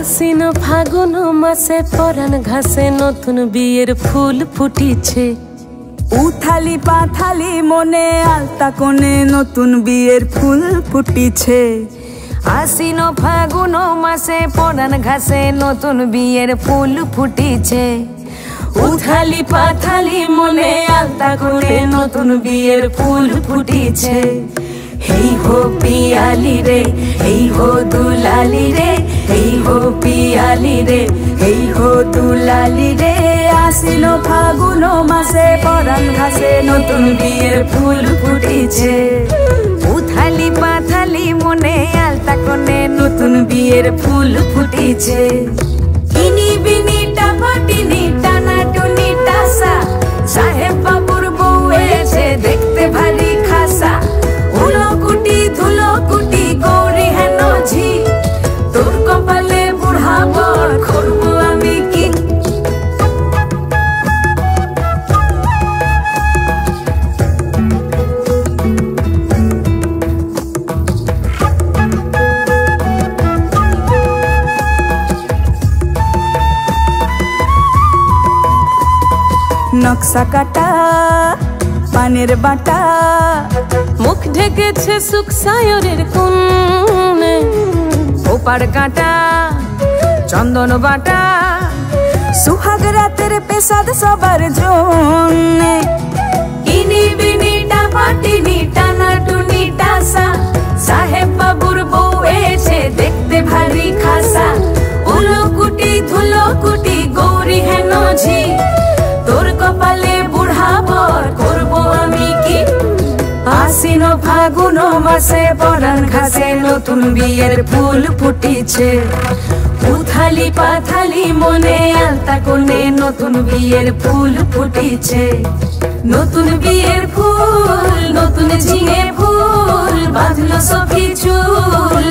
আশ্বিন ফাগুন মাসে পরাণ ঘাসে নতুন বিয়ের ফুল ফুটিছে। উথালি পাথালি মনে আলতা কোণে নতুন বিয়ের ফুল ফুটিছে। আশ্বিন ফাগুন মাসে পরাণ ঘাসে নতুন বিয়ের ফুল ফুটিছে। উথালি পাথালি মনে আলতা কোণে নতুন বিয়ের ফুল ফুটিছে। হেই হো পিয়ালি রে, হেই হো দুলালি রে, হেই হো পিয়ালি রে, হেই হো দুলালি রে। আশ্বিন ফাগুন মাসে পরাণ ঘাসে নতুন বিয়ের ফুল ফুটিছে। উথালি পাথালি মনে আলতা কোণে নতুন বিয়ের ফুল ফুটিছে। ইনি বিনি টাপাটিনি টানা টুনি টাসা, সাহেব বাবুর বউ এসে দেখতে ভারী খাসা। উলকুটি ধুলকুটি গৌরী হেন ঝি, তোর কপালে বুড়া বর করবো আমি কি। নকশা কাটা পানের বাটা, মুখ ঢেকেছে সুখ সায়রের কোণে। ওপার কাটা চন্দন বাটা, সুহাগ রাতের পেশাদ সবার জন্যে। ইনি বিনি টাপাটিনি টানা টুনি টাসা, সাহেব বাবুর বউ এসে দেখতে ভারী খাসা। উলকুটি ধুলকুটি গৌরী হেন ঝি, তোর কপালে বুড়া বর করবো আমি কি। আশ্বিন ফাগুন মাসে পরাণ ঘাসে নতুন বিয়ের ফুল ফুটিছে। উথালি পাথালি মনে আলতা কোণে নতুন বিয়ের ফুল ফুটিছে। নতুন বিয়ের ফুল নতুন ঝিঙে ফুল, বাঁধলো সখী চুল।